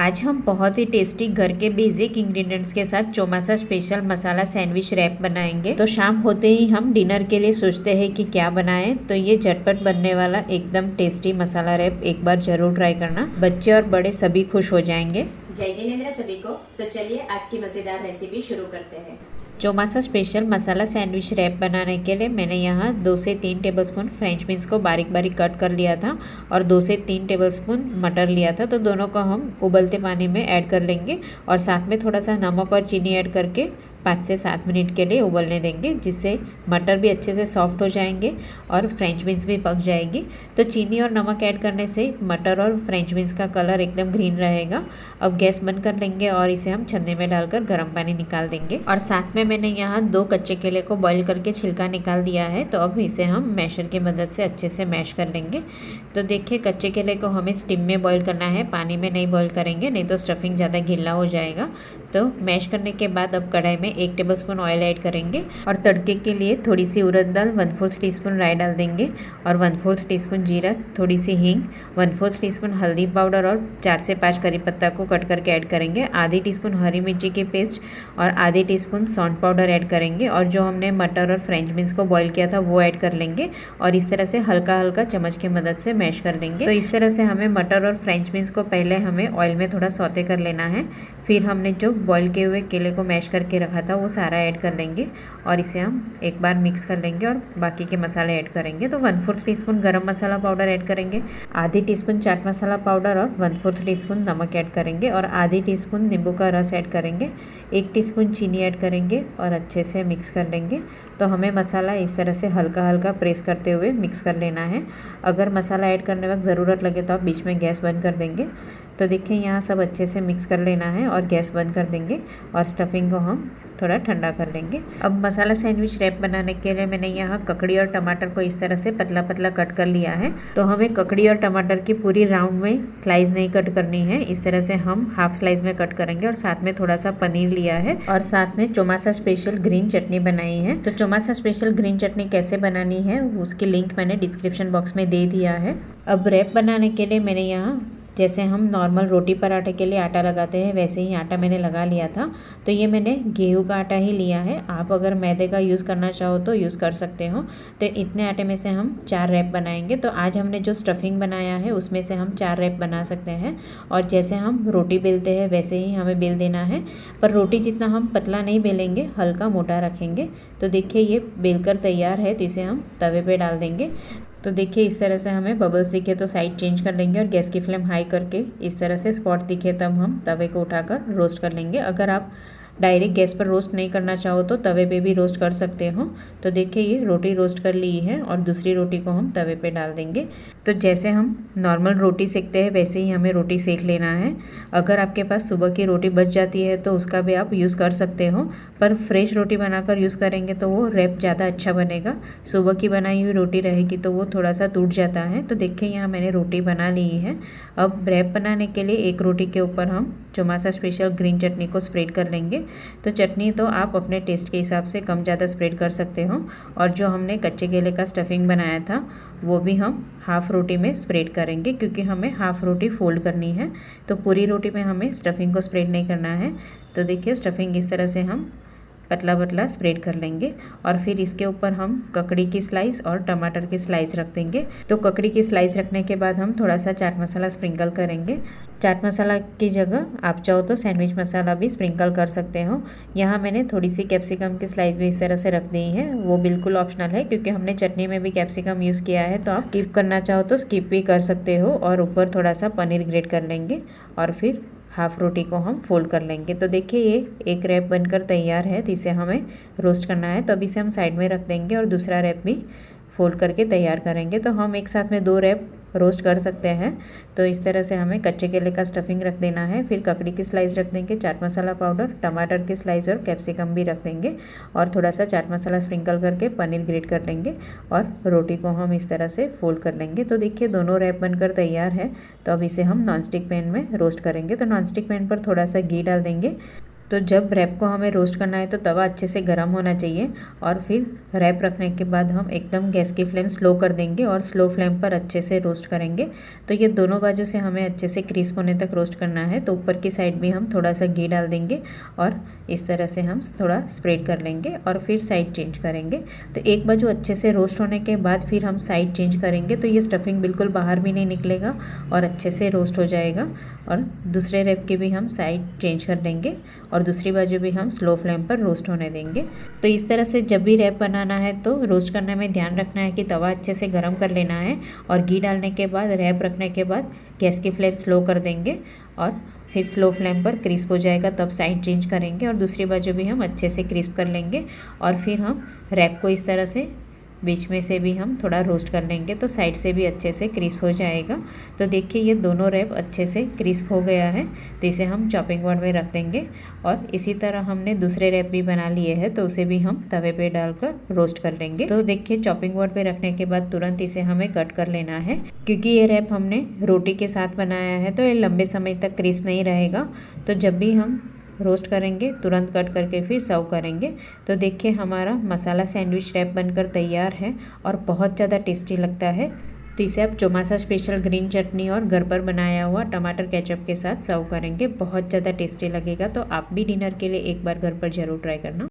आज हम बहुत ही टेस्टी घर के बेसिक इंग्रेडिएंट्स के साथ चौमासा स्पेशल मसाला सैंडविच रैप बनाएंगे। तो शाम होते ही हम डिनर के लिए सोचते हैं कि क्या बनाएं, तो ये झटपट बनने वाला एकदम टेस्टी मसाला रैप एक बार जरूर ट्राई करना। बच्चे और बड़े सभी खुश हो जाएंगे। जय जिनेंद्र सभी को। तो चलिए आज की मज़ेदार रेसिपी शुरू करते हैं। चौमासा स्पेशल मसाला सैंडविच रैप बनाने के लिए मैंने यहाँ 2 से 3 टेबलस्पून फ्रेंच बीन्स को बारीक बारीक कट कर लिया था और 2 से 3 टेबलस्पून मटर लिया था। तो दोनों को हम उबलते पानी में ऐड कर लेंगे और साथ में थोड़ा सा नमक और चीनी ऐड करके 5 से 7 मिनट के लिए उबलने देंगे, जिससे मटर भी अच्छे से सॉफ्ट हो जाएंगे और फ्रेंच बीन्स भी पक जाएगी। तो चीनी और नमक ऐड करने से मटर और फ्रेंच बीन्स का कलर एकदम ग्रीन रहेगा। अब गैस बंद कर लेंगे और इसे हम छन्नी में डालकर गर्म पानी निकाल देंगे। और साथ में मैंने यहाँ 2 कच्चे केले को बॉईल करके छिलका निकाल दिया है। तो अब इसे हम मैशर की मदद से अच्छे से मैश कर लेंगे। तो देखिए, कच्चे केले को हमें स्टीम में बॉईल करना है, पानी में नहीं बॉईल करेंगे, नहीं तो स्टफिंग ज़्यादा गीला हो जाएगा। तो मैश करने के बाद अब कढ़ाई में 1 टेबलस्पून ऑयल ऐड करेंगे और तड़के के लिए थोड़ी सी उड़द दाल, 1/4 टीस्पून राई डाल देंगे और 1/4 टीस्पून जीरा, थोड़ी सी हींग, 1/4 टीस्पून हल्दी पाउडर और 4 से 5 करी पत्ता को कट करके ऐड करेंगे। आधी टीस्पून हरी मिर्ची की पेस्ट और आधी टीस्पून सौंठ पाउडर ऐड करेंगे और जो हमने मटर और फ्रेंच बीन्स को बॉईल किया था वो ऐड कर लेंगे और इस तरह से हल्का हल्का चम्मच की मदद से मैश कर लेंगे। तो इस तरह से हमें मटर और फ्रेंच बीन्स को पहले हमें ऑयल में थोड़ा सौते कर लेना है। फिर हमने जो बॉईल किए हुए केले को मैश करके रखा था वो सारा ऐड कर लेंगे और इसे हम एक बार मिक्स कर लेंगे और बाकी के मसाले ऐड करेंगे। तो 1/4 टीस्पून गरम मसाला पाउडर ऐड करेंगे, आधी टीस्पून चाट मसाला पाउडर और 1/4 टीस्पून नमक ऐड करेंगे और आधी टीस्पून नींबू का रस ऐड करेंगे, 1 टीस्पून चीनी ऐड करेंगे और अच्छे से मिक्स कर लेंगे। तो हमें मसाला इस तरह से हल्का हल्का प्रेस करते हुए मिक्स कर लेना है। अगर मसाला ऐड करने वक्त ज़रूरत लगे तो आप बीच में गैस बंद कर देंगे। तो देखिए, यहाँ सब अच्छे से मिक्स कर लेना है और गैस बंद कर देंगे और स्टफिंग को हम थोड़ा ठंडा कर लेंगे। अब मसाला सैंडविच रैप बनाने के लिए मैंने यहाँ ककड़ी और टमाटर को इस तरह से पतला पतला कट कर लिया है। तो हमें ककड़ी और टमाटर की पूरी राउंड में स्लाइस नहीं कट करनी है, इस तरह से हम हाफ स्लाइस में कट करेंगे। और साथ में थोड़ा सा पनीर लिया है और साथ में चौमासा स्पेशल ग्रीन चटनी बनाई है। तो चौमासा स्पेशल ग्रीन चटनी कैसे बनानी है उसकी लिंक मैंने डिस्क्रिप्शन बॉक्स में दे दिया है। अब रैप बनाने के लिए मैंने यहाँ जैसे हम नॉर्मल रोटी पराठे के लिए आटा लगाते हैं वैसे ही आटा मैंने लगा लिया था। तो ये मैंने गेहूं का आटा ही लिया है, आप अगर मैदे का यूज़ करना चाहो तो यूज़ कर सकते हो। तो इतने आटे में से हम 4 रैप बनाएंगे। तो आज हमने जो स्टफिंग बनाया है उसमें से हम 4 रैप बना सकते हैं और जैसे हम रोटी बेलते हैं वैसे ही हमें बेल देना है, पर रोटी जितना हम पतला नहीं बेलेंगे, हल्का मोटा रखेंगे। तो देखिए, ये बेलकर तैयार है, तो इसे हम तवे पे डाल देंगे। तो देखिए, इस तरह से हमें बबल्स दिखे तो साइड चेंज कर लेंगे और गैस की फ्लेम हाई करके इस तरह से स्पॉट दिखे तब हम तवे को उठाकर रोस्ट कर लेंगे। अगर आप डायरेक्ट गैस पर रोस्ट नहीं करना चाहो तो तवे पे भी रोस्ट कर सकते हो। तो देखिए, ये रोटी रोस्ट कर ली है और दूसरी रोटी को हम तवे पे डाल देंगे। तो जैसे हम नॉर्मल रोटी सेकते हैं वैसे ही हमें रोटी सेक लेना है। अगर आपके पास सुबह की रोटी बच जाती है तो उसका भी आप यूज़ कर सकते हो, पर फ्रेश रोटी बनाकर यूज़ करेंगे तो वो रैप ज़्यादा अच्छा बनेगा। सुबह की बनाई हुई रोटी रहेगी तो वो थोड़ा सा टूट जाता है। तो देखिए, यहाँ मैंने रोटी बना ली है। अब रैप बनाने के लिए एक रोटी के ऊपर हम चौमासा स्पेशल ग्रीन चटनी को स्प्रेड कर लेंगे। तो चटनी तो आप अपने टेस्ट के हिसाब से कम ज़्यादा स्प्रेड कर सकते हो और जो हमने कच्चे केले का स्टफिंग बनाया था वो भी हम हाफ़ रोटी में स्प्रेड करेंगे, क्योंकि हमें हाफ़ रोटी फोल्ड करनी है। तो पूरी रोटी में हमें स्टफिंग को स्प्रेड नहीं करना है। तो देखिए, स्टफिंग इस तरह से हम पतला पतला स्प्रेड कर लेंगे और फिर इसके ऊपर हम ककड़ी की स्लाइस और टमाटर की स्लाइस रख देंगे। तो ककड़ी की स्लाइस रखने के बाद हम थोड़ा सा चाट मसाला स्प्रिंकल करेंगे। चाट मसाला की जगह आप चाहो तो सैंडविच मसाला भी स्प्रिंकल कर सकते हो। यहाँ मैंने थोड़ी सी कैप्सिकम की स्लाइस भी इस तरह से रख दी है, वो बिल्कुल ऑप्शनल है क्योंकि हमने चटनी में भी कैप्सिकम यूज़ किया है। तो आप स्किप करना चाहो तो स्किप भी कर सकते हो और ऊपर थोड़ा सा पनीर ग्रेट कर लेंगे और फिर हाफ़ रोटी को हम फोल्ड कर लेंगे। तो देखिए, ये एक रैप बनकर तैयार है। तो इसे हमें रोस्ट करना है, तो अभी इसे हम साइड में रख देंगे और दूसरा रैप भी फोल्ड करके तैयार करेंगे। तो हम एक साथ में 2 रैप रोस्ट कर सकते हैं। तो इस तरह से हमें कच्चे केले का स्टफिंग रख देना है, फिर ककड़ी की स्लाइस रख देंगे, चाट मसाला पाउडर, टमाटर की स्लाइस और कैप्सिकम भी रख देंगे और थोड़ा सा चाट मसाला स्प्रिंकल करके पनीर ग्रेट कर लेंगे और रोटी को हम इस तरह से फोल्ड कर लेंगे। तो देखिए, दोनों रैप बनकर तैयार है। तो अब इसे हम नॉनस्टिक पैन में रोस्ट करेंगे। तो नॉनस्टिक पैन पर थोड़ा सा घी डाल देंगे तो जब रैप को हमें रोस्ट करना है तो तवा अच्छे से गर्म होना चाहिए और फिर रैप रखने के बाद हम एकदम गैस की फ्लेम स्लो कर देंगे और स्लो फ्लेम पर अच्छे से रोस्ट करेंगे। तो ये दोनों बाजू से हमें अच्छे से क्रिस्प होने तक रोस्ट करना है। तो ऊपर की साइड भी हम थोड़ा सा घी डाल देंगे और इस तरह से हम थोड़ा स्प्रेड कर लेंगे और फिर साइड चेंज करेंगे। तो एक बाजू अच्छे से रोस्ट होने के बाद फिर हम साइड चेंज करेंगे तो ये स्टफिंग बिल्कुल बाहर भी नहीं निकलेगा और अच्छे से रोस्ट हो जाएगा। और दूसरे रैप की भी हम साइड चेंज कर लेंगे और दूसरी बाजू भी हम स्लो फ्लेम पर रोस्ट होने देंगे। तो इस तरह से जब भी रैप बनाना है तो रोस्ट करने में ध्यान रखना है कि तवा अच्छे से गर्म कर लेना है और घी डालने के बाद रैप रखने के बाद गैस की फ्लेम स्लो कर देंगे और फिर स्लो फ्लेम पर क्रिस्प हो जाएगा तब साइड चेंज करेंगे और दूसरी बाजू भी हम अच्छे से क्रिस्प कर लेंगे और फिर हम रैप को इस तरह से बीच में से भी हम थोड़ा रोस्ट कर लेंगे तो साइड से भी अच्छे से क्रिस्प हो जाएगा। तो देखिए ये दोनों रैप अच्छे से क्रिस्प हो गया है तो इसे हम चॉपिंग बोर्ड में रख देंगे और इसी तरह हमने दूसरे रैप भी बना लिए हैं तो उसे भी हम तवे पे डालकर रोस्ट कर लेंगे। तो देखिए चॉपिंग बोर्ड पे रखने के बाद तुरंत इसे हमें कट कर लेना है क्योंकि ये रैप हमने रोटी के साथ बनाया है तो ये लंबे समय तक क्रिस्प नहीं रहेगा। तो जब भी हम रोस्ट करेंगे तुरंत कट करके फिर सर्व करेंगे। तो देखिए हमारा मसाला सैंडविच रैप बनकर तैयार है और बहुत ज़्यादा टेस्टी लगता है। तो इसे आप चौमासा स्पेशल ग्रीन चटनी और घर पर बनाया हुआ टमाटर केचप के साथ सर्व करेंगे, बहुत ज़्यादा टेस्टी लगेगा। तो आप भी डिनर के लिए एक बार घर पर ज़रूर ट्राई करना।